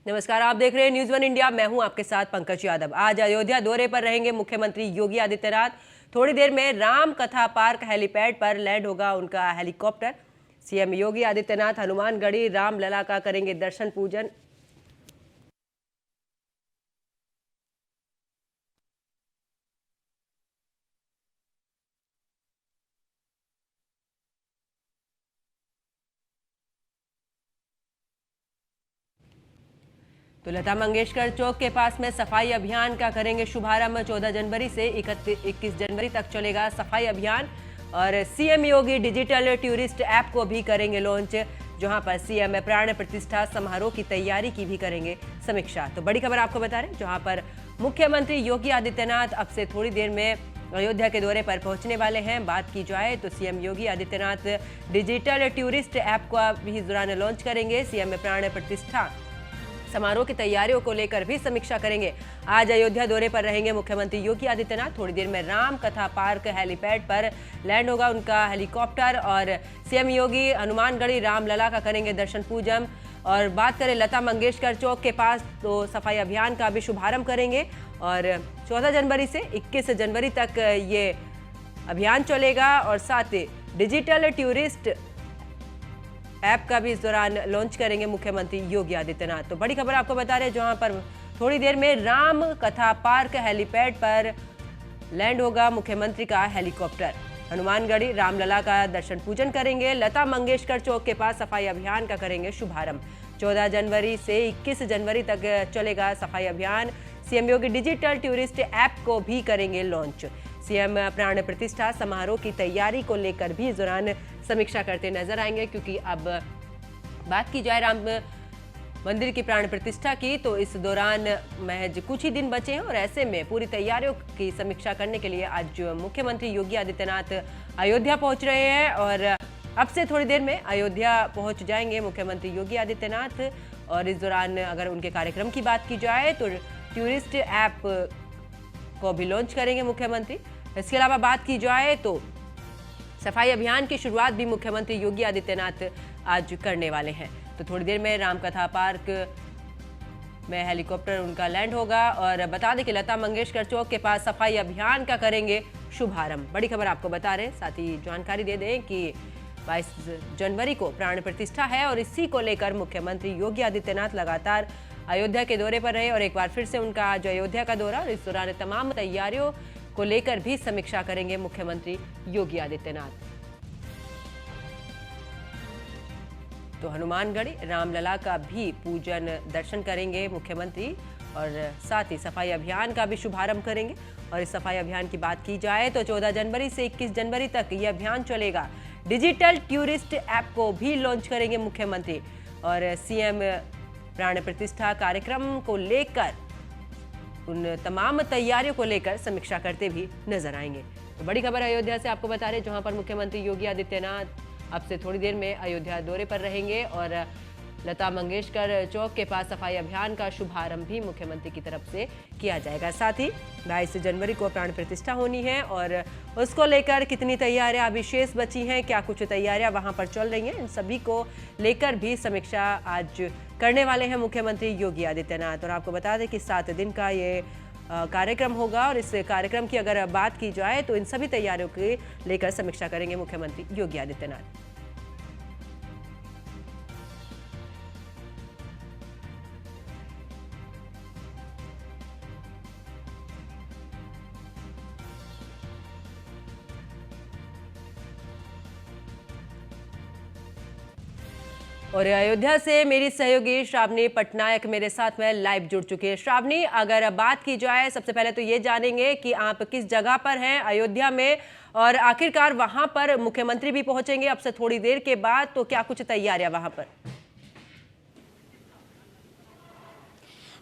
नमस्कार, आप देख रहे हैं न्यूज़ वन इंडिया। मैं हूं आपके साथ पंकज यादव। आज अयोध्या दौरे पर रहेंगे मुख्यमंत्री योगी आदित्यनाथ। थोड़ी देर में राम कथा पार्क हेलीपैड पर लैंड होगा उनका हेलीकॉप्टर। सीएम योगी आदित्यनाथ हनुमानगढ़ी रामलला का करेंगे दर्शन पूजन। तो लता मंगेशकर चौक के पास में सफाई अभियान का करेंगे शुभारंभ। 14 जनवरी से 21 जनवरी तक चलेगा सफाई अभियान। और सीएम योगी डिजिटल टूरिस्ट ऐप को भी करेंगे लॉन्च, जहां पर सीएम प्राण प्रतिष्ठा समारोह की तैयारी की भी करेंगे समीक्षा। तो बड़ी खबर आपको बता रहे हैं, जहां पर मुख्यमंत्री योगी आदित्यनाथ अब से थोड़ी देर में अयोध्या के दौरे पर पहुंचने वाले हैं। बात की जाए तो CM Yogi Adityanath digital tourist app को भी इस दौरान लॉन्च करेंगे। सीएम प्राण प्रतिष्ठा समारोह की तैयारियों को लेकर भी समीक्षा करेंगे। आज अयोध्या दौरे पर रहेंगे मुख्यमंत्री योगी आदित्यनाथ। थोड़ी देर में राम कथा पार्क हेलीपैड पर लैंड होगा उनका हेलीकॉप्टर। और सीएम योगी हनुमानगढ़ी रामलला का करेंगे दर्शन पूजन। और बात करें लता मंगेशकर चौक के पास, तो सफाई अभियान का भी शुभारंभ करेंगे। और 14 जनवरी से 21 जनवरी तक ये अभियान चलेगा। और साथ ही डिजिटल टूरिस्ट ऐप का भी इस दौरान लॉन्च करेंगे मुख्यमंत्री योगी आदित्यनाथ। तो बड़ी खबर आपको बता रहे हैं, जहां पर थोड़ी देर में राम कथा पार्क हेलीपैड पर लैंड होगा मुख्यमंत्री का हेलीकॉप्टर। हनुमानगढ़ी रामलला का दर्शन पूजन करेंगे। लता मंगेशकर चौक के पास सफाई अभियान का करेंगे शुभारंभ। 14 जनवरी से 21 जनवरी तक चलेगा सफाई अभियान। सीएम योगी डिजिटल टूरिस्ट ऐप को भी करेंगे लॉन्च। सीएम प्राण प्रतिष्ठा समारोह की तैयारी को लेकर भी इस दौरान समीक्षा करते नजर आएंगे, क्योंकि अब बात की जाए राम मंदिर की प्राण प्रतिष्ठा की, तो इस दौरान महज कुछ ही दिन बचे हैं। और ऐसे में पूरी तैयारियों की समीक्षा करने के लिए आज मुख्यमंत्री योगी आदित्यनाथ अयोध्या पहुंच रहे हैं। और अब से थोड़ी देर में अयोध्या पहुंच जाएंगे मुख्यमंत्री योगी आदित्यनाथ। और इस दौरान अगर उनके कार्यक्रम की बात की जाए तो टूरिस्ट ऐप को भी लॉन्च करेंगे मुख्यमंत्री। इसके अलावा बात की जाए तो सफाई अभियान की शुरुआत भी मुख्यमंत्री योगी आदित्यनाथ आज करने वाले हैं। तो थोड़ी देर में रामकथा पार्क में हेलीकॉप्टर उनका लैंड होगा। और बता दें कि लता मंगेशकर चौक के पास सफाई अभियान का करेंगे शुभारंभ। बड़ी खबर आपको बता रहे हैं। साथ ही जानकारी दे दें कि 22 जनवरी को प्राण प्रतिष्ठा है और इसी को लेकर मुख्यमंत्री योगी आदित्यनाथ लगातार अयोध्या के दौरे पर रहे। और एक बार फिर से उनका आज अयोध्या का दौरा, और इस दौरान तमाम तैयारियों को लेकर भी समीक्षा करेंगे मुख्यमंत्री योगी आदित्यनाथ। तो हनुमानगढ़ी रामलला का भी पूजन दर्शन करेंगे मुख्यमंत्री। और साथ ही सफाई अभियान का भी शुभारंभ करेंगे। और इस सफाई अभियान की बात की जाए तो 14 जनवरी से 21 जनवरी तक ये अभियान चलेगा। डिजिटल टूरिस्ट ऐप को भी लॉन्च करेंगे मुख्यमंत्री। और सीएम प्राण प्रतिष्ठा कार्यक्रम को लेकर उन तमाम तैयारियों को लेकर समीक्षा करते भी नजर आएंगे। तो बड़ी खबर अयोध्या से आपको बता रहे हैं, जहां पर मुख्यमंत्री योगी आदित्यनाथ अब से थोड़ी देर में अयोध्या दौरे पर रहेंगे। और लता मंगेशकर चौक के पास सफाई अभियान का शुभारंभ भी मुख्यमंत्री की तरफ से किया जाएगा। साथ ही 22 जनवरी को प्राण प्रतिष्ठा होनी है, और उसको लेकर कितनी तैयारियां अभी शेष बची हैं, क्या कुछ तैयारियां वहां पर चल रही हैं, इन सभी को लेकर भी समीक्षा आज करने वाले हैं मुख्यमंत्री योगी आदित्यनाथ। और आपको बता दें कि 7 दिन का ये कार्यक्रम होगा। और इस कार्यक्रम की अगर बात की जाए तो इन सभी तैयारियों के लेकर समीक्षा करेंगे मुख्यमंत्री योगी आदित्यनाथ। और अयोध्या से मेरी सहयोगी श्रावणी पटनायक मेरे साथ में लाइव जुड़ चुकी है। श्रावणी, अगर बात की जाए, सबसे पहले तो ये जानेंगे कि आप किस जगह पर हैं अयोध्या में, और आखिरकार वहां पर मुख्यमंत्री भी पहुंचेंगे अब से थोड़ी देर के बाद, तो क्या कुछ तैयारियां वहां पर?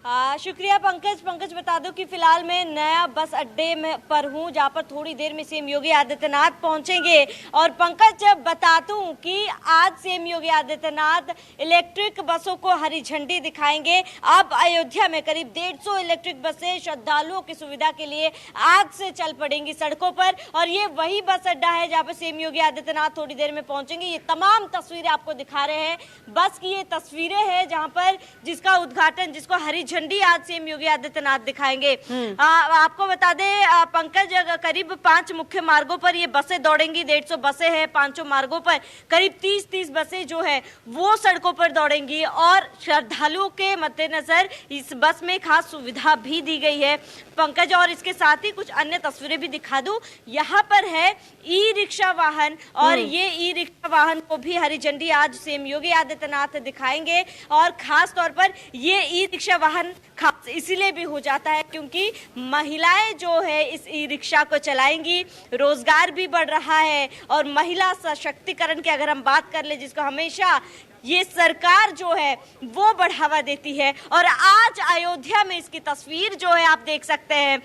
शुक्रिया पंकज बता दूं कि फिलहाल मैं नया बस अड्डे में पर हूं, जहां पर थोड़ी देर में सीएम योगी आदित्यनाथ पहुंचेंगे। और पंकज बता दूं कि आज सीएम योगी आदित्यनाथ इलेक्ट्रिक बसों को हरी झंडी दिखाएंगे। अब अयोध्या में करीब 150 इलेक्ट्रिक बसें श्रद्धालुओं की सुविधा के लिए आज से चल पड़ेंगी सड़कों पर, और ये वही बस अड्डा है जहाँ पर सीएम योगी आदित्यनाथ थोड़ी देर में पहुंचेंगे। ये तमाम तस्वीरें आपको दिखा रहे हैं, बस की ये तस्वीरें हैं जहाँ पर जिसका उद्घाटन, जिसको हरी झंडी आज सीएम योगी आदित्यनाथ दिखाएंगे। आपको बता दें पंकज, करीब 5 मुख्य मार्गों पर ये बसें दौड़ेंगी। 150 बसें हैं, 5 मार्गों पर करीब 30 बसें जो है वो सड़कों पर दौड़ेंगी। और श्रद्धालुओं के मद्देनजर इस बस में खास सुविधा भी दी गई है पंकज। और इसके साथ ही कुछ अन्य तस्वीरें भी दिखा दूं। यहाँ पर है ई रिक्शा वाहन, और ये ई रिक्शा वाहन को भी हरी झंडी आज सीएम योगी आदित्यनाथ दिखाएंगे। और खास तौर पर ये ई रिक्शा वाहन खास इसीलिए भी हो जाता है क्योंकि महिलाएं जो है इस ई रिक्शा को चलाएंगी, रोजगार भी बढ़ रहा है। और महिला सशक्तिकरण की अगर हम बात कर ले, जिसको हमेशा ये सरकार जो है वो बढ़ावा देती है, और आज अयोध्या में इसकी तस्वीर जो है आप देख सकते हैं।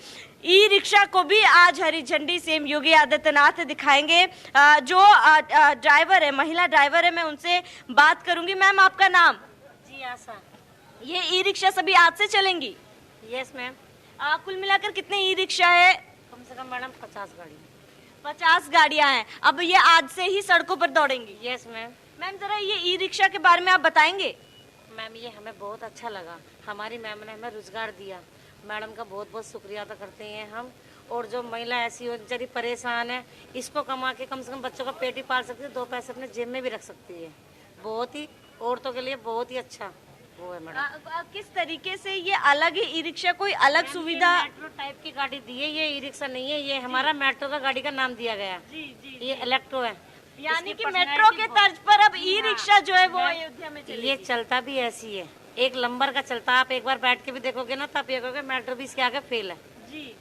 ई रिक्शा को भी आज हरी झंडी सीएम योगी आदित्यनाथ दिखाएंगे। जो ड्राइवर है, महिला ड्राइवर है, मैं उनसे बात करूंगी। मैम, आपका नाम? जी आशा। ये ई रिक्शा सभी आज से चलेंगी? Yes ma'am. कुल मिलाकर कितने ई रिक्शा है? कम से कम मैडम 50 गाड़ी। 50 गाड़ियां हैं। अब ये आज से ही सड़कों पर दौड़ेंगी? Yes ma'am. मैम, जरा ये ई रिक्शा के बारे में आप बताएंगे? मैम, ये हमें बहुत अच्छा लगा, हमारी मैम ने हमें रोजगार दिया। मैडम का बहुत बहुत शुक्रिया अदा करते हैं हम। और जो महिला ऐसी हो जरी परेशान है, इसको कमा के कम से कम बच्चों का पेट ही पाल सकती है, 2 पैसे अपने जेब में भी रख सकती है। बहुत ही औरतों के लिए बहुत ही अच्छा वो है मैडम। किस तरीके से ये अलग है ई रिक्शा? कोई अलग सुविधा? मेट्रो टाइप की गाड़ी दी है, ये ई रिक्शा नहीं है। ये हमारा मेट्रो का गाड़ी का नाम दिया गया। जी। ये इलेक्ट्रो है, यानी कि मेट्रो के तर्ज पर अब ई रिक्शा जो है वो अयोध्या में चलेगी। ये चलता भी ऐसी है, एक नंबर का चलता। आप एक बार बैठ के भी देखोगे ना, तब ये कहोगे मेट्रो भी इसके आगे फेल है। जी।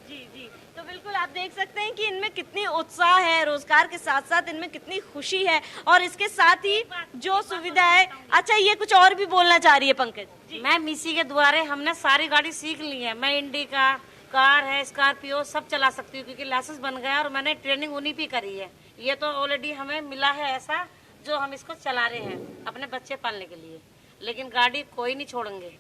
तो बिल्कुल आप देख सकते हैं कि इनमें कितनी उत्साह है, रोजगार के साथ साथ इनमें कितनी खुशी है, और इसके साथ ही जो सुविधा है। अच्छा, ये कुछ और भी बोलना चाह रही है पंकज? मैम, इसी के द्वारे हमने सारी गाड़ी सीख ली है। मैं इंडिका, कार है, स्कॉर्पियो सब चला सकती हूँ क्योंकि लाइसेंस बन गया और मैंने ट्रेनिंग उन्हीं भी करी है। ये तो ऑलरेडी हमें मिला है ऐसा, जो हम इसको चला रहे हैं अपने बच्चे पालने के लिए। लेकिन गाड़ी कोई नहीं छोड़ेंगे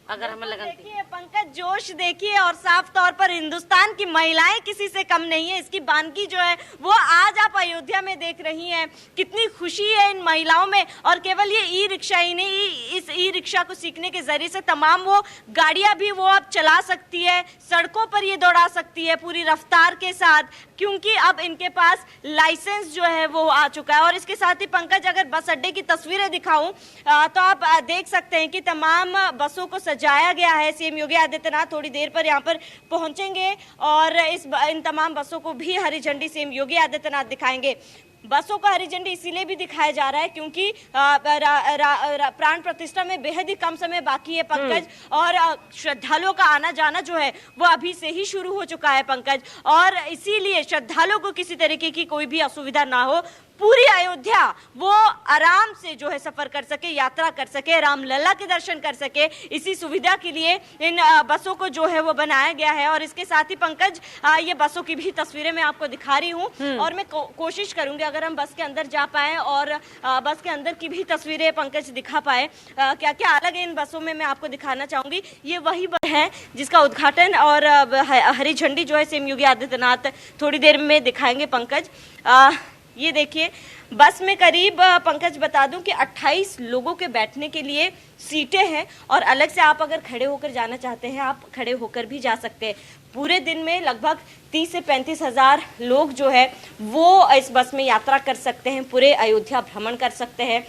अगर हमें लगन। देखिए पंकज, जोश देखिए, और साफ तौर पर हिंदुस्तान की महिलाएं किसी से कम नहीं है। इसकी बानगी जो है वो आज आप अयोध्या में देख रही हैं। कितनी खुशी है इन महिलाओं में। और केवल ये ई रिक्शा ही नहीं, इस ई रिक्शा को सीखने के जरिए से तमाम वो गाड़ियां भी वो अब चला सकती है, सड़कों पर ये दौड़ा सकती है पूरी रफ्तार के साथ, क्योंकि अब इनके पास लाइसेंस जो है वो आ चुका है। और इसके साथ ही पंकज, अगर बस अड्डे की तस्वीरें दिखाऊं तो आप देख सकते हैं कि तमाम बसों को सजाया गया है। सीएम योगी आदित्यनाथ थोड़ी देर पर यहाँ पर पहुंचेंगे और इन तमाम बसों को भी हरी झंडी सीएम योगी आदित्यनाथ दिखाएंगे। बसों का हरी झंडी इसीलिए भी दिखाया जा रहा है क्योंकि प्राण प्रतिष्ठा में बेहद ही कम समय बाकी है पंकज, और श्रद्धालुओं का आना जाना जो है वो अभी से ही शुरू हो चुका है पंकज। और इसीलिए श्रद्धालुओं को किसी तरीके की कोई भी असुविधा ना हो, पूरी अयोध्या वो आराम से जो है सफर कर सके, यात्रा कर सके, रामलला के दर्शन कर सके, इसी सुविधा के लिए इन बसों को जो है वो बनाया गया है। और इसके साथ ही पंकज, ये बसों की भी तस्वीरें मैं आपको दिखा रही हूँ, और मैं कोशिश करूंगी अगर हम बस के अंदर जा पाए और बस के अंदर की भी तस्वीरें पंकज दिखा पाए। क्या क्या अलग है इन बसों में मैं आपको दिखाना चाहूंगी। ये वही बस है जिसका उद्घाटन और हरी झंडी जो है सीएम योगी आदित्यनाथ थोड़ी देर में दिखाएंगे पंकज। ये देखिए, बस में करीब पंकज बता दूं कि 28 लोगों के बैठने के लिए सीटें हैं, और अलग से आप अगर खड़े होकर जाना चाहते हैं आप खड़े होकर भी जा सकते हैं। पूरे दिन में लगभग 30 से 35 हजार लोग जो है वो इस बस में यात्रा कर सकते हैं, पूरे अयोध्या भ्रमण कर सकते हैं।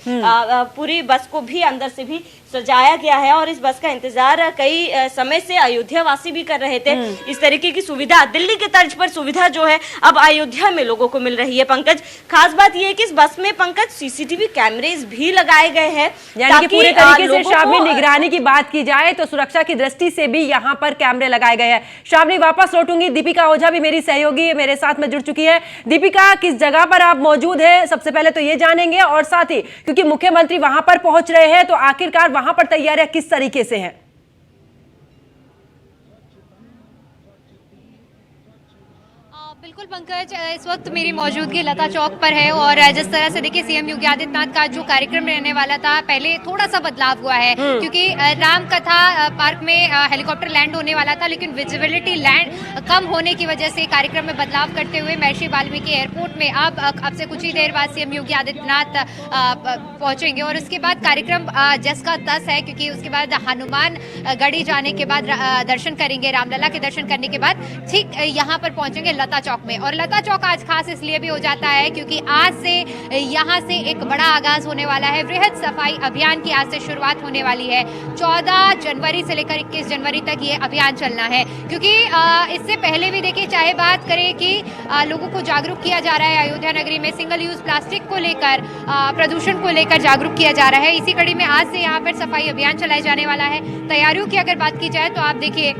पूरी बस को भी अंदर से भी सजाया गया है, और इस बस का इंतजार कई समय से अयोध्या वासी भी कर रहे थे। इस तरीके की सुविधा, दिल्ली के तर्ज पर सुविधा जो है अब अयोध्या में लोगों को मिल रही है पंकज। खास बात यह है कि इस बस में पंकज सीसीटीवी कैमरेज भी लगाए गए हैं, यानी कि पूरे तरीके से शाबनी निगरानी की बात की जाए तो सुरक्षा की दृष्टि से भी यहाँ पर कैमरे लगाए गए हैं। शाबनी, वापस लौटूंगी, दीपिका ओझा भी मेरी सहयोगी मेरे साथ में जुड़ चुकी है। दीपिका, किस जगह पर आप मौजूद हैं, सबसे पहले तो ये जानेंगे, और साथ ही क्योंकि मुख्यमंत्री वहां पर पहुंच रहे हैं तो आखिरकार वहां पर तैयारियां किस तरीके से हैं? बिल्कुल पंकज, इस वक्त मेरी मौजूदगी लता चौक पर है और जिस तरह से देखिए सीएम योगी आदित्यनाथ का जो कार्यक्रम रहने वाला था, पहले थोड़ा सा बदलाव हुआ है क्योंकि राम कथा पार्क में हेलीकॉप्टर लैंड होने वाला था, लेकिन विजिबिलिटी लैंड कम होने की वजह से कार्यक्रम में बदलाव करते हुए महर्षि वाल्मीकि एयरपोर्ट में अब से कुछ ही देर बाद सीएम योगी आदित्यनाथ पहुंचेंगे और उसके बाद कार्यक्रम 10 का 10 है, क्योंकि उसके बाद हनुमान गढ़ी जाने के बाद दर्शन करेंगे, रामलला के दर्शन करने के बाद ठीक यहाँ पर पहुंचेंगे लता चौक में। और लता चौक आज खास इसलिए भी हो जाता है क्योंकि आज से यहाँ से एक बड़ा आगाज होने वाला है। वृहद सफाई अभियान की आज से शुरुआत होने वाली है। 14 जनवरी से लेकर 21 जनवरी तक ये अभियान चलना है, क्योंकि इससे पहले भी देखिए, चाहे बात करें कि लोगों को जागरूक किया जा रहा है अयोध्या नगरी में सिंगल यूज प्लास्टिक को लेकर, प्रदूषण को लेकर जागरूक किया जा रहा है। इसी कड़ी में आज से यहाँ पर सफाई अभियान चलाया जाने वाला है। तैयारियों की अगर बात की जाए तो आप देखिए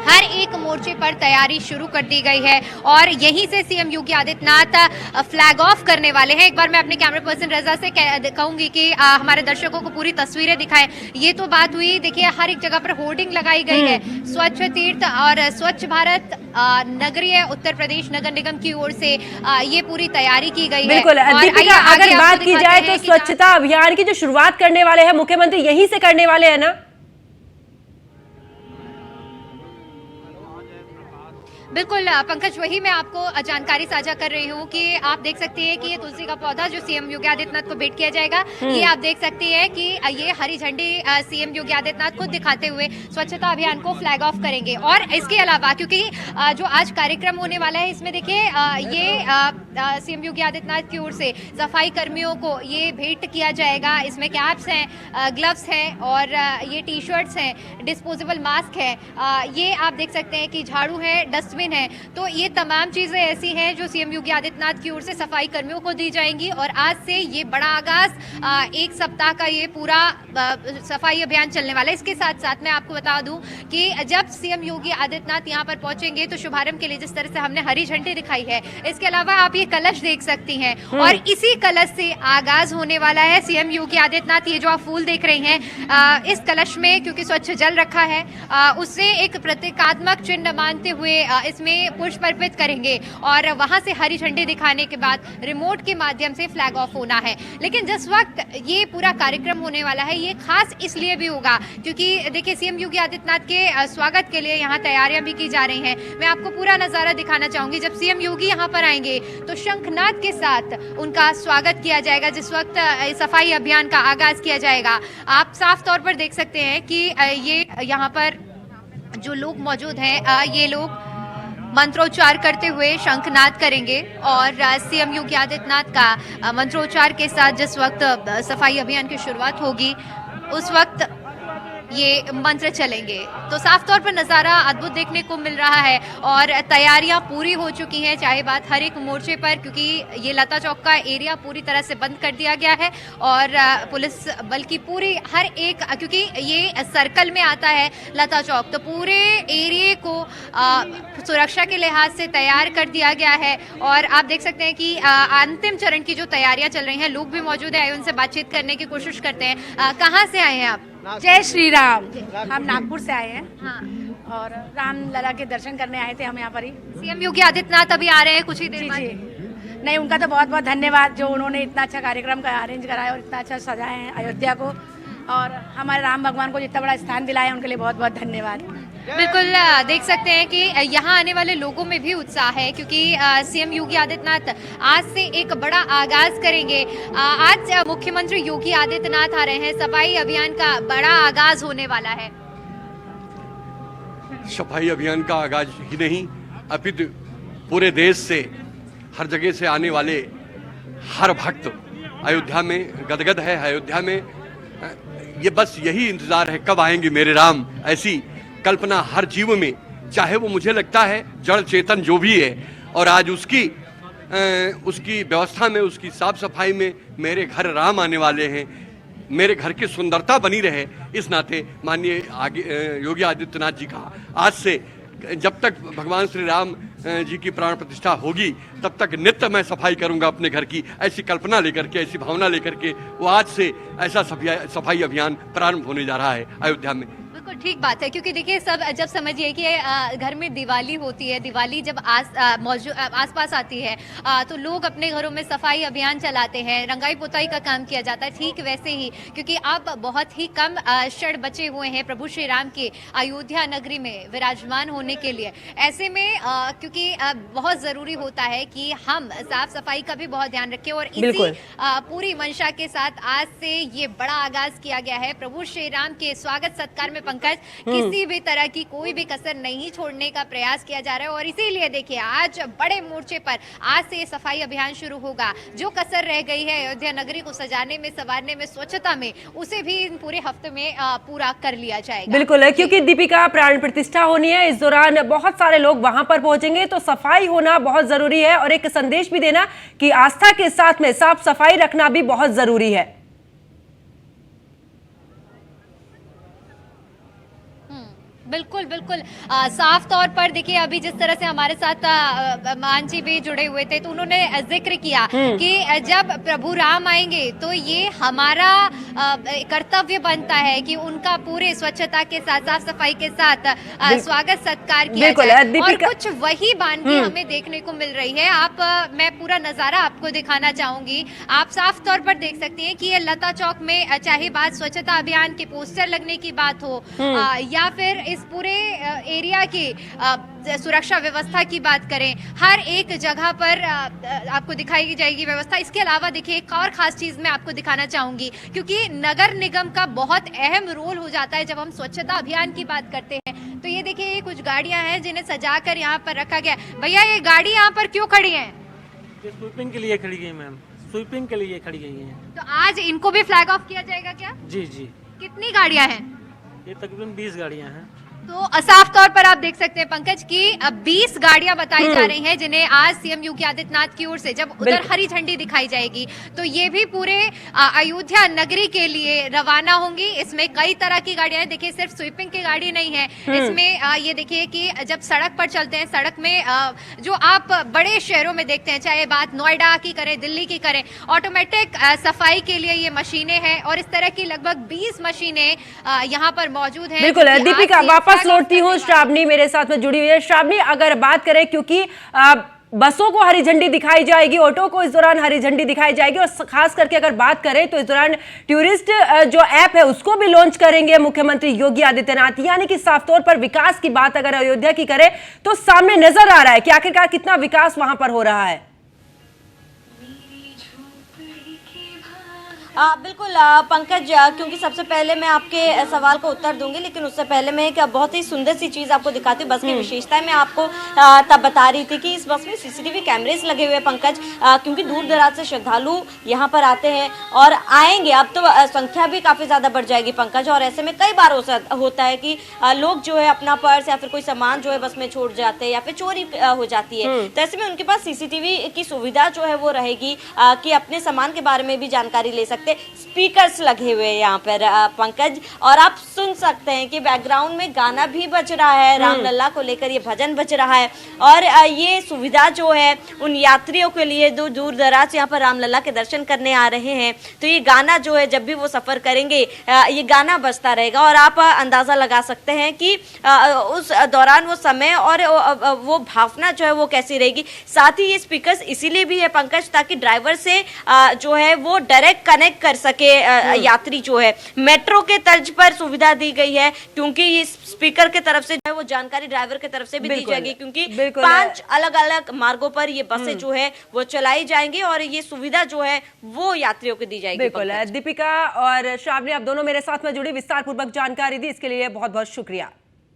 हर एक मोर्चे पर तैयारी शुरू कर दी गई है और यहीं से CM Yogi Adityanath flag of करने वाले हैं। एक बार मैं अपने कैमरा पर्सन रजा से कहूंगी कि हमारे दर्शकों को पूरी तस्वीरें दिखाएं। ये तो बात हुई, देखिए हर एक जगह पर होर्डिंग लगाई गई है, स्वच्छ तीर्थ और स्वच्छ भारत नगरीय उत्तर प्रदेश नगर निगम की ओर से ये पूरी तैयारी की गई है। बिल्कुल दीपिका, अगर बात की जाए तो स्वच्छता अभियान की जो शुरुआत करने वाले हैं मुख्यमंत्री यहीं से करने वाले हैं ना? बिल्कुल पंकज, वही मैं आपको जानकारी साझा कर रही हूँ कि आप देख सकती हैं कि ये तुलसी का पौधा जो सीएम योगी आदित्यनाथ को भेंट किया जाएगा, ये आप देख सकती हैं कि ये हरी झंडी सीएम योगी आदित्यनाथ को दिखाते हुए स्वच्छता अभियान को फ्लैग ऑफ करेंगे। और इसके अलावा क्योंकि जो आज कार्यक्रम होने वाला है, इसमें देखिए ये सीएम योगी आदित्यनाथ की ओर से सफाई कर्मियों को ये भेंट किया जाएगा। इसमें कैप्स हैं, ग्लव्स हैं और ये टी शर्ट्स हैं, डिस्पोजेबल मास्क है, ये आप देख सकते हैं कि झाड़ू है, डस्टबिन है। तो ये तमाम चीजें ऐसी हैं जो सीएम योगी आदित्यनाथ की ओर से सफाई कर्मियों को दी जाएंगी और आज से ये बड़ा आगाज एक सप्ताह का ये पूरा सफाई अभियान चलने वाला है। इसके साथ साथ मैं आपको बता दूं कि जब सीएम योगी आदित्यनाथ यहाँ पर पहुंचेंगे तो शुभारंभ के लिए जिस तरह से हमने हरी झंडी दिखाई है, इसके अलावा आप ये कलश देख सकती हैं और इसी कलश से आगाज होने वाला है सीएम योगी आदित्यनाथ। ये जो आप फूल देख रहे हैं, इस कलश में क्योंकि स्वच्छ जल रखा है, उससे एक प्रतीकात्मक चिन्ह मानते हुए इसमें पुष्प अर्पित करेंगे और वहां से हरी झंडी दिखाने के बाद रिमोट के माध्यम से फ्लैग ऑफ होना है। लेकिन जिस वक्त ये पूरा कार्यक्रम होने वाला है, ये खास इसलिए भी होगा क्योंकि देखिए सीएम योगी आदित्यनाथ के स्वागत के लिए यहाँ तैयारियां भी की जा रही हैं। मैं आपको पूरा नजारा दिखाना चाहूंगी। जब सीएम योगी यहाँ पर आएंगे तो शंखनाद के साथ उनका स्वागत किया जाएगा जिस वक्त सफाई अभियान का आगाज किया जाएगा। आप साफ तौर पर देख सकते हैं कि ये यहाँ पर जो लोग मौजूद हैं, ये लोग मंत्रोच्चार करते हुए शंखनाद करेंगे और सीएम योगी आदित्यनाथ का मंत्रोच्चार के साथ जिस वक्त सफाई अभियान की शुरुआत होगी उस वक्त ये मंत्र चलेंगे। तो साफ तौर पर नज़ारा अद्भुत देखने को मिल रहा है और तैयारियां पूरी हो चुकी हैं, चाहे बात हर एक मोर्चे पर, क्योंकि ये लता चौक का एरिया पूरी तरह से बंद कर दिया गया है और पुलिस बल की पूरी हर एक, क्योंकि ये सर्कल में आता है लता चौक, तो पूरे एरिए को सुरक्षा के लिहाज से तैयार कर दिया गया है। और आप देख सकते हैं कि अंतिम चरण की जो तैयारियां चल रही हैं, लोग भी मौजूद हैं, उनसे बातचीत करने की कोशिश करते हैं। कहाँ से आए हैं आप? जय श्री राम। हम नागपुर से आए हैं। हाँ। और राम लला के दर्शन करने आए थे हम यहाँ पर ही। सीएम योगी आदित्यनाथ अभी आ रहे हैं कुछ ही देर बाद। जी नहीं, उनका तो बहुत बहुत धन्यवाद जो उन्होंने इतना अच्छा कार्यक्रम का अरेंज कराया और इतना अच्छा सजाए हैं अयोध्या को और हमारे राम भगवान को जितना बड़ा स्थान दिलाया, उनके लिए बहुत बहुत धन्यवाद। बिल्कुल देख सकते हैं कि यहाँ आने वाले लोगों में भी उत्साह है क्योंकि सीएम योगी आदित्यनाथ आज से एक बड़ा आगाज करेंगे। आज मुख्यमंत्री योगी आदित्यनाथ आ रहे हैं, सफाई अभियान का बड़ा आगाज होने वाला है। सफाई अभियान का आगाज ही नहीं, अपितु पूरे देश से, हर जगह से आने वाले हर भक्त अयोध्या में गदगद है। अयोध्या में ये बस यही इंतजार है, कब आएंगे मेरे राम। ऐसी कल्पना हर जीव में, चाहे वो मुझे लगता है जड़ चेतन जो भी है, और आज उसकी व्यवस्था में, उसकी साफ सफाई में मेरे घर राम आने वाले हैं। मेरे घर की सुंदरता बनी रहे, इस नाते माननीय योगी आदित्यनाथ जी का आज से जब तक भगवान श्री राम जी की प्राण प्रतिष्ठा होगी तब तक नित्य मैं सफाई करूंगा अपने घर की, ऐसी कल्पना लेकर के, ऐसी भावना लेकर के वो आज से ऐसा सफाई अभियान प्रारंभ होने जा रहा है अयोध्या में। बिल्कुल ठीक बात है, क्योंकि देखिए सब जब समझिए कि घर में दिवाली होती है, दिवाली जब आसपास आती है तो लोग अपने घरों में सफाई अभियान चलाते हैं, रंगाई पुताई का काम किया जाता है। ठीक वैसे ही क्योंकि अब बहुत ही कम क्षण बचे हुए हैं प्रभु श्री राम के अयोध्या नगरी में विराजमान होने के लिए, ऐसे में क्योंकि बहुत जरूरी होता है कि हम साफ सफाई का भी बहुत ध्यान रखें और इसी पूरी मंशा के साथ आज से ये बड़ा आगाज किया गया है प्रभु श्री राम के स्वागत सत्कार में। पंकज, किसी भी तरह की कोई भी कसर नहीं छोड़ने का प्रयास किया जा रहा है और इसीलिए देखिए आज बड़े मोर्चे पर आज से सफाई अभियान शुरू होगा। जो कसर रह गई है अयोध्या नगरी को सजाने में, संवारने में, स्वच्छता में, उसे भी इन पूरे हफ्ते में पूरा कर लिया जाएगा। बिल्कुल, क्योंकि दीपिका प्राण प्रतिष्ठा होनी है, इस दौरान बहुत सारे लोग वहां पर पहुंचेंगे, तो सफाई होना बहुत जरूरी है और एक संदेश भी देना कि आस्था के साथ में साफ सफाई रखना भी बहुत जरूरी है। बिल्कुल बिल्कुल, साफ तौर पर देखिए अभी जिस तरह से हमारे साथ मान जी भी जुड़े हुए थे तो उन्होंने जिक्र किया कि जब प्रभु राम आएंगे तो ये हमारा कर्तव्य बनता है कि उनका पूरे स्वच्छता के साथ, साफ सफाई के साथ स्वागत सत्कार किया जाए और कुछ वही वानगी हमें देखने को मिल रही है। मैं पूरा नजारा आपको दिखाना चाहूंगी। आप साफ तौर पर देख सकती हैं कि ये लता चौक में चाहे बात स्वच्छता अभियान के पोस्टर लगने की बात हो या फिर इस पूरे एरिया की सुरक्षा व्यवस्था की बात करें, हर एक जगह पर आपको दिखाई जाएगी व्यवस्था। इसके अलावा देखिए एक और खास चीज मैं आपको दिखाना चाहूंगी, क्योंकि नगर निगम का बहुत अहम रोल हो जाता है जब हम स्वच्छता अभियान की बात करते हैं। तो ये देखिए ये कुछ गाड़ियां हैं जिन्हें सजाकर यहाँ पर रखा गया। भैया ये गाड़ी यहाँ पर क्यों खड़ी है? ये स्वीपिंग के लिए खड़ी गई मैम, स्वीपिंग के लिए खड़ी गई है। तो आज इनको भी फ्लैग ऑफ किया जाएगा क्या? जी जी। कितनी गाड़ियां हैं? ये तकरीबन 20 गाड़ियां हैं। तो साफ तौर पर आप देख सकते हैं पंकज की 20 गाड़ियां बताई जा रही हैं जिन्हें आज सीएम योगी आदित्यनाथ की ओर से जब उधर हरी झंडी दिखाई जाएगी तो ये भी पूरे अयोध्या नगरी के लिए रवाना होंगी। इसमें कई तरह की गाड़ियां हैं, देखिए सिर्फ स्वीपिंग की गाड़ी नहीं है इसमें। ये देखिए कि जब सड़क पर चलते हैं, सड़क में जो आप बड़े शहरों में देखते हैं, चाहे बात नोएडा की करें, दिल्ली की करें, ऑटोमेटिक सफाई के लिए ये मशीनें हैं और इस तरह की लगभग 20 मशीनें यहाँ पर मौजूद है। बिल्कुल दीपिका, वापस लौटती हूँ। श्रावणी मेरे साथ में जुड़ी हुई है। श्रावणी, अगर बात करें, क्योंकि बसों को हरी झंडी दिखाई जाएगी, ऑटो को इस दौरान हरी झंडी दिखाई जाएगी और खास करके अगर बात करें तो इस दौरान टूरिस्ट जो ऐप है उसको भी लॉन्च करेंगे मुख्यमंत्री योगी आदित्यनाथ। यानी कि साफ तौर पर विकास की बात अगर अयोध्या की करें तो सामने नजर आ रहा है कि आखिरकार कितना विकास वहां पर हो रहा है। बिल्कुल पंकज, क्योंकि सबसे पहले मैं आपके सवाल को उत्तर दूंगी, लेकिन उससे पहले मैं एक बहुत ही सुंदर सी चीज़ आपको दिखाती हूँ। बस की विशेषताएं मैं आपको तब बता रही थी कि इस बस में सीसीटीवी कैमरेस लगे हुए हैं पंकज, क्योंकि दूर दराज से श्रद्धालु यहाँ पर आते हैं और आएंगे। अब तो संख्या भी काफ़ी ज़्यादा बढ़ जाएगी पंकज, और ऐसे में कई बार होता है कि लोग जो है अपना पर्स या फिर कोई सामान जो है बस में छोड़ जाते हैं या फिर चोरी हो जाती है। तो ऐसे में उनके पास सीसीटीवी की सुविधा जो है वो रहेगी कि अपने सामान के बारे में भी जानकारी ले सकते। स्पीकर्स लगे हुए हैं यहाँ पर पंकज, और आप सुन सकते हैं कि बैकग्राउंड में गाना भी बज रहा है, रामलला को लेकर ये भजन बज रहा है। और ये सुविधा जो है उन यात्रियों के लिए जो दूर दराज यहाँ पर रामलला के दर्शन करने आ रहे हैं, तो ये गाना जो है जब भी वो सफर करेंगे ये गाना बजता रहेगा और आप अंदाजा लगा सकते हैं कि उस दौरान वो समय और वो भावना जो है वो कैसी रहेगी। साथ ही ये स्पीकर्स इसीलिए भी है पंकज ताकि ड्राइवर से जो है वो डायरेक्ट कनेक्ट कर सके यात्री जो है। मेट्रो के तर्ज पर सुविधा दी गई है क्योंकि ये स्पीकर के तरफ से जो है वो जानकारी ड्राइवर के तरफ से भी दी जाएगी, क्योंकि 5 अलग अलग मार्गों पर ये बसें जो है वो चलाई जाएंगी और ये सुविधा जो है वो यात्रियों को दी जाएगी। बिल्कुल दीपिका और श्रावणी, आप दोनों मेरे साथ में जुड़ी, विस्तार पूर्वक जानकारी दी, इसके लिए बहुत बहुत शुक्रिया।